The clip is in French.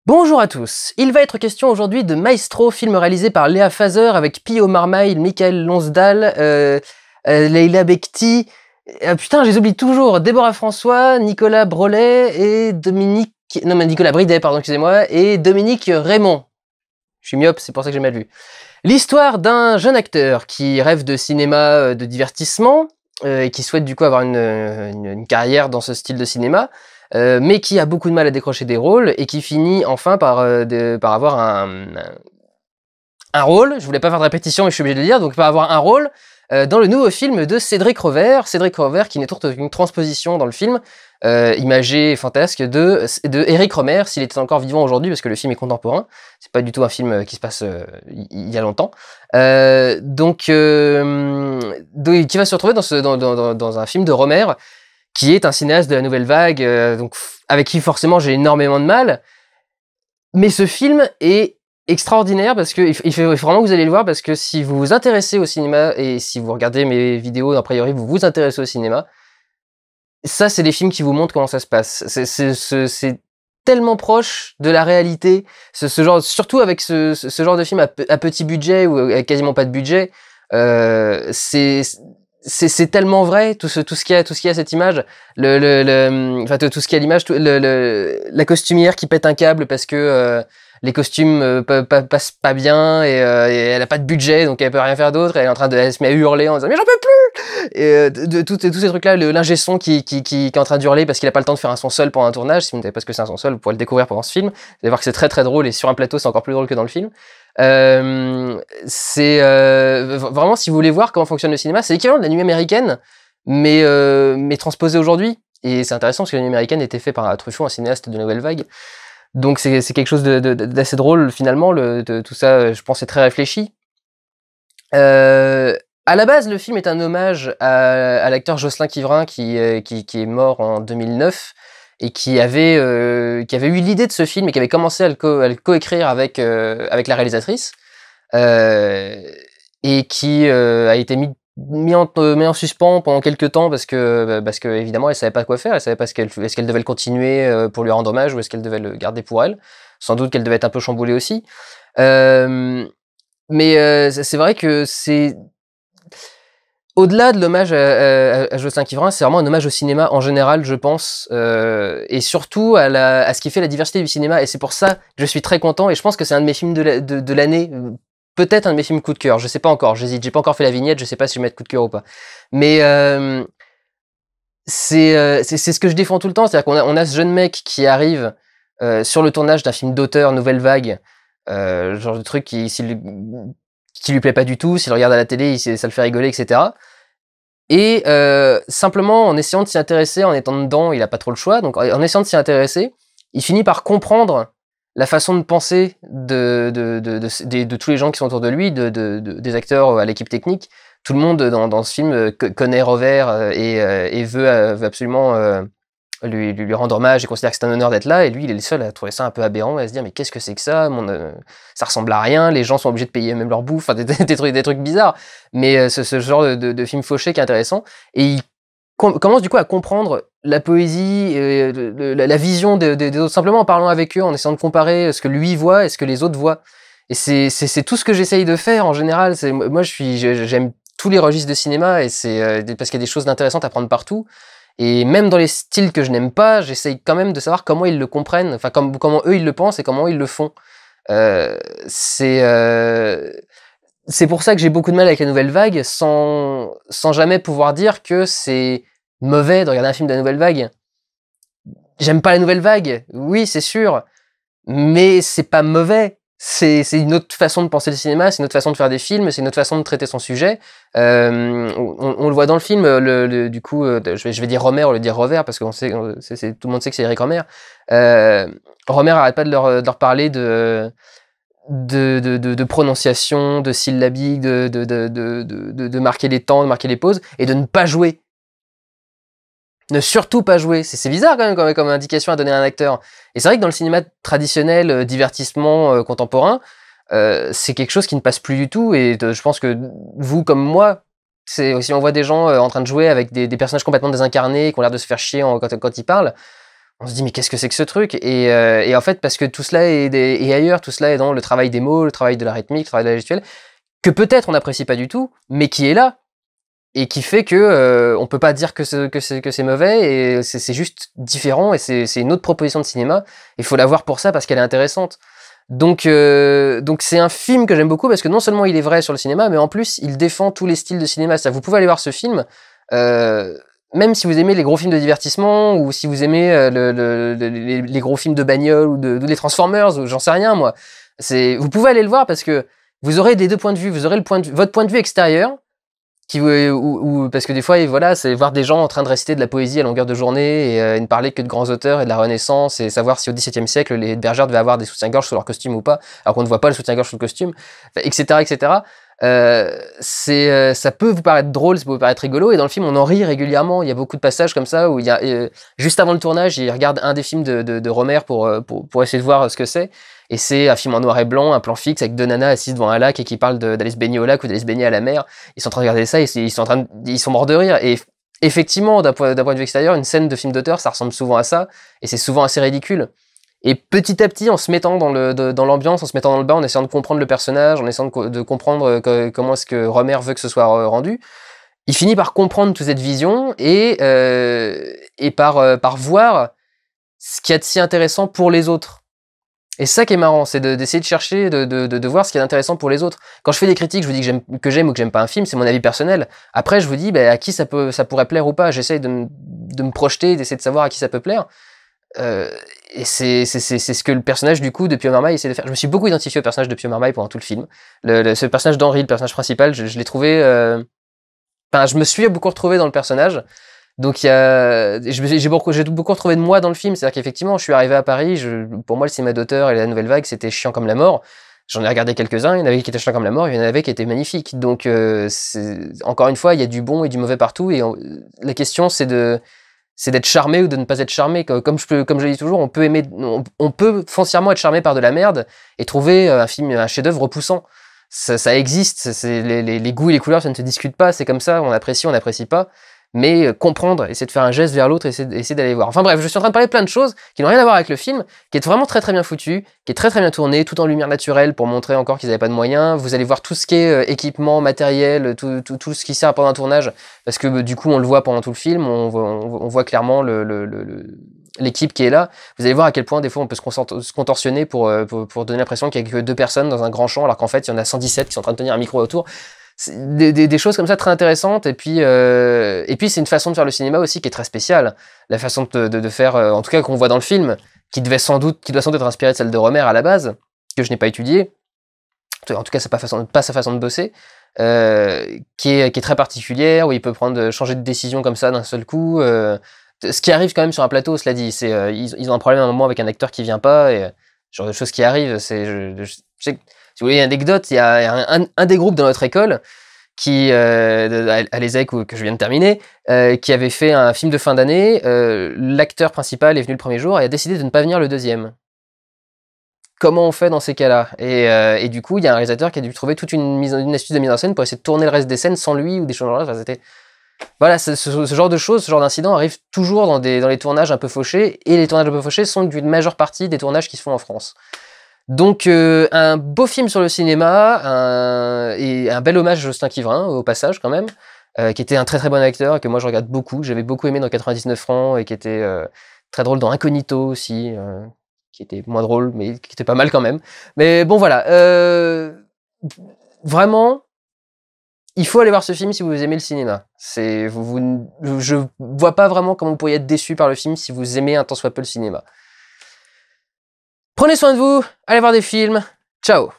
Bonjour à tous, il va être question aujourd'hui de Maestro, film réalisé par Léa Fazer avec Pio Marmaille, Michael Lonsdal, Leila Bekti, putain je les oublie toujours, Déborah François, Nicolas Brolet et Nicolas Bridet, pardon, excusez-moi, et Dominique Raymond. Je suis myope, c'est pour ça que j'ai mal vu. L'histoire d'un jeune acteur qui rêve de cinéma de divertissement et qui souhaite du coup avoir une carrière dans ce style de cinéma, mais qui a beaucoup de mal à décrocher des rôles et qui finit enfin par avoir un rôle. Je voulais pas faire de répétition mais je suis obligé de le dire, donc par avoir un rôle dans le nouveau film de Cédric Rover. Cédric Rover qui n'est autre qu'une transposition dans le film imagé et fantasque de Éric Rohmer, s'il était encore vivant aujourd'hui, parce que le film est contemporain, c'est pas du tout un film qui se passe il y a longtemps. Donc qui va se retrouver dans un film de Rohmer, qui est un cinéaste de la nouvelle vague, donc avec qui forcément j'ai énormément de mal. Mais ce film est extraordinaire parce que il faut vraiment que vous allez le voir, parce que si vous vous intéressez au cinéma et si vous regardez mes vidéos, a priori vous vous intéressez au cinéma, ça c'est des films qui vous montrent comment ça se passe. C'est tellement proche de la réalité, ce genre, surtout avec ce genre de film à petit budget ou avec quasiment pas de budget. C'est tellement vrai, tout ce qu'il y a à cette image, enfin tout ce qu'il y a à l'image, la costumière qui pète un câble parce que les costumes passent pas bien et elle a pas de budget, donc elle peut rien faire d'autre, elle se met à hurler en disant mais j'en peux plus, et tous ces trucs là, l'ingé son qui est en train d'hurler parce qu'il a pas le temps de faire un son seul pendant un tournage. Si vous ne savez pas ce que c'est un son seul, vous pourrez le découvrir pendant ce film, vous allez voir que c'est très très drôle, et sur un plateau c'est encore plus drôle que dans le film. Vraiment, si vous voulez voir comment fonctionne le cinéma, c'est l'équivalent de la nuit américaine, mais transposé aujourd'hui. Et c'est intéressant parce que la nuit américaine était fait par Truffaut, un cinéaste de nouvelle vague. Donc c'est quelque chose d'assez drôle finalement. Tout ça, je pense, est très réfléchi. À la base, le film est un hommage à l'acteur Jocelyn Quivrin qui est mort en 2009. Et qui avait eu l'idée de ce film et qui avait commencé à le coécrire avec la réalisatrice, et qui a été mis en suspens pendant quelques temps parce que évidemment elle savait pas quoi faire, elle savait pas est-ce qu'elle devait le continuer pour lui rendre hommage, ou est-ce qu'elle devait le garder pour elle. Sans doute qu'elle devait être un peu chamboulée aussi, mais c'est vrai que c'est au-delà de l'hommage à Jocelyn Quivrin, c'est vraiment un hommage au cinéma en général, je pense, et surtout à ce qui fait la diversité du cinéma. Et c'est pour ça que je suis très content, et je pense que c'est un de mes films de l'année, peut-être un de mes films coup de cœur, je sais pas encore, j'hésite, j'ai pas encore fait la vignette, je sais pas si je vais mettre coup de cœur ou pas. Mais c'est ce que je défends tout le temps, c'est-à-dire qu'on a ce jeune mec qui arrive sur le tournage d'un film d'auteur, nouvelle vague, genre de truc qui lui plaît pas du tout, s'il regarde à la télé, ça le fait rigoler, etc. Et simplement en essayant de s'y intéresser, en étant dedans, il a pas trop le choix, donc en essayant de s'y intéresser, il finit par comprendre la façon de penser de tous les gens qui sont autour de lui, des acteurs à l'équipe technique. Tout le monde dans ce film connaît Rover et veut absolument lui rendre hommage et considère que c'est un honneur d'être là, et lui il est le seul à trouver ça un peu aberrant et à se dire mais qu'est-ce que c'est que ça, ça ressemble à rien, les gens sont obligés de payer même leur bouffe, enfin, des trucs bizarres, mais ce genre de film fauché qui est intéressant, et il commence du coup à comprendre la poésie, la vision des autres, simplement en parlant avec eux, en essayant de comparer ce que lui voit et ce que les autres voient. Et c'est tout ce que j'essaye de faire en général. Moi j'aime tous les registres de cinéma, et c'est parce qu'il y a des choses intéressantes à prendre partout. Et même dans les styles que je n'aime pas, j'essaye quand même de savoir comment ils le comprennent, enfin comment eux ils le pensent et comment ils le font. C'est pour ça que j'ai beaucoup de mal avec la nouvelle vague, sans jamais pouvoir dire que c'est mauvais de regarder un film de la nouvelle vague. J'aime pas la nouvelle vague, oui c'est sûr, mais c'est pas mauvais. C'est une autre façon de penser le cinéma, c'est une autre façon de faire des films, c'est une autre façon de traiter son sujet. On le voit dans le film, du coup, je vais dire Rohmer au lieu de dire Rover, parce que tout le monde sait que c'est Éric Rohmer. Rohmer arrête pas de leur parler de prononciation, de syllabique, de marquer les temps, de marquer les pauses, et de ne pas jouer. Ne surtout pas jouer. C'est bizarre quand même comme indication à donner à un acteur. Et c'est vrai que dans le cinéma traditionnel, divertissement contemporain, c'est quelque chose qui ne passe plus du tout. Et je pense que vous, comme moi, si on voit des gens en train de jouer avec des personnages complètement désincarnés, qui ont l'air de se faire chier quand ils parlent, On se dit mais qu'est-ce que c'est que ce truc et en fait parce que tout cela est ailleurs, tout cela est dans le travail des mots, le travail de la rythmique, le travail de la gestuelle, que peut-être on n'apprécie pas du tout, mais qui est là et qui fait que on peut pas dire que c'est mauvais et c'est juste différent et c'est une autre proposition de cinéma. Il faut la voir pour ça parce qu'elle est intéressante. Donc c'est un film que j'aime beaucoup parce que non seulement il est vrai sur le cinéma, mais en plus il défend tous les styles de cinéma. C'est-à-dire, vous pouvez aller voir ce film. Même si vous aimez les gros films de divertissement ou si vous aimez les gros films de bagnole ou les Transformers ou j'en sais rien moi, vous pouvez aller le voir parce que vous aurez des deux points de vue. Vous aurez votre point de vue extérieur parce que des fois voilà, c'est voir des gens en train de réciter de la poésie à longueur de journée et ne parler que de grands auteurs et de la Renaissance et savoir si au XVIIe siècle les bergères devaient avoir des soutiens-gorge sous leur costume ou pas, alors qu'on ne voit pas le soutien-gorge sous le costume, etc., etc. Ça peut vous paraître drôle, ça peut vous paraître rigolo, et dans le film on en rit régulièrement. Il y a beaucoup de passages comme ça où il y a juste avant le tournage, il regarde un des films de Rohmer pour essayer de voir ce que c'est, et c'est un film en noir et blanc, un plan fixe avec deux nanas assises devant un lac et qui parlent d'aller se baigner au lac ou d'aller se baigner à la mer. Ils sont en train de regarder ça et ils sont morts de rire. Et effectivement, d'un point de vue extérieur, une scène de film d'auteur, ça ressemble souvent à ça, et c'est souvent assez ridicule. Et petit à petit, en se mettant dans l'ambiance, en se mettant dans le bain, en essayant de comprendre le personnage, en essayant de comprendre comment est-ce que Rohmer veut que ce soit rendu, il finit par comprendre toute cette vision et par voir ce qu'il y a de si intéressant pour les autres. Et c'est ça qui est marrant, c'est d'essayer de chercher, de voir ce qui est intéressant pour les autres. Quand je fais des critiques, je vous dis que j'aime ou que j'aime pas un film, c'est mon avis personnel. Après, je vous dis à qui ça pourrait plaire ou pas. J'essaye de me projeter, d'essayer de savoir à qui ça peut plaire. Et c'est ce que le personnage du coup de Pio Marmaille essaie de faire. Je me suis beaucoup identifié au personnage de Pio Marmaille pendant tout le film. Ce personnage d'Henri, le personnage principal, je l'ai trouvé. Enfin, je me suis beaucoup retrouvé dans le personnage. Donc j'ai beaucoup retrouvé de moi dans le film. C'est-à-dire qu'effectivement, je suis arrivé à Paris. Pour moi, le cinéma d'auteur et la nouvelle vague, c'était chiant comme la mort. J'en ai regardé quelques-uns. Il y en avait qui étaient chiants comme la mort. Il y en avait qui étaient magnifiques. Donc encore une fois, il y a du bon et du mauvais partout. Et la question, c'est d'être charmé ou de ne pas être charmé. Comme je le dis toujours, on peut foncièrement être charmé par de la merde et trouver un chef-d'œuvre repoussant. Ça existe. Les goûts et les couleurs, ça ne se discute pas. C'est comme ça. On apprécie, on n'apprécie pas. Mais comprendre, essayer de faire un geste vers l'autre, essayer d'aller voir. Enfin bref, je suis en train de parler de plein de choses qui n'ont rien à voir avec le film, qui est vraiment très très bien foutu, qui est très très bien tourné, tout en lumière naturelle pour montrer encore qu'ils n'avaient pas de moyens. Vous allez voir tout ce qui est équipement, matériel, tout ce qui sert pendant un tournage, parce que du coup on le voit pendant tout le film, on voit clairement l'équipe qui est là. Vous allez voir à quel point des fois on peut se contorsionner pour donner l'impression qu'il n'y a que deux personnes dans un grand champ, alors qu'en fait il y en a 117 qui sont en train de tenir un micro autour. Des choses comme ça très intéressantes, et puis c'est une façon de faire le cinéma aussi qui est très spéciale, la façon de faire, en tout cas qu'on voit dans le film, qui doit sans doute être inspirée de celle de Rohmer à la base, que je n'ai pas étudiée, en tout cas c'est pas sa façon de bosser, qui est très particulière, où il peut changer de décision comme ça d'un seul coup, ce qui arrive quand même sur un plateau, cela dit, ils ont un problème à un moment avec un acteur qui vient pas, et ce genre de choses qui arrivent. Je sais, si vous voulez une anecdote, il y a un des groupes dans notre école qui, à l'ESSEC que je viens de terminer, qui avait fait un film de fin d'année. L'acteur principal est venu le premier jour et a décidé de ne pas venir le deuxième. Comment on fait dans ces cas-là? Et du coup, il y a un réalisateur qui a dû trouver toute une astuce de mise en scène pour essayer de tourner le reste des scènes sans lui ou des choses genre là. Enfin, voilà, ce genre de choses, ce genre d'incidents arrive toujours dans les tournages un peu fauchés, et les tournages un peu fauchés sont une majeure partie des tournages qui se font en France. Donc un beau film sur le cinéma, et un bel hommage à Jocelyn Quivrin au passage quand même, qui était un très très bon acteur et que moi je regarde beaucoup, j'avais beaucoup aimé dans 99 francs et qui était très drôle dans Incognito aussi, qui était moins drôle mais qui était pas mal quand même. Mais bon voilà, vraiment, il faut aller voir ce film si vous aimez le cinéma. Je vois pas vraiment comment vous pourriez être déçu par le film si vous aimez un tant soit peu le cinéma. Prenez soin de vous, allez voir des films, ciao!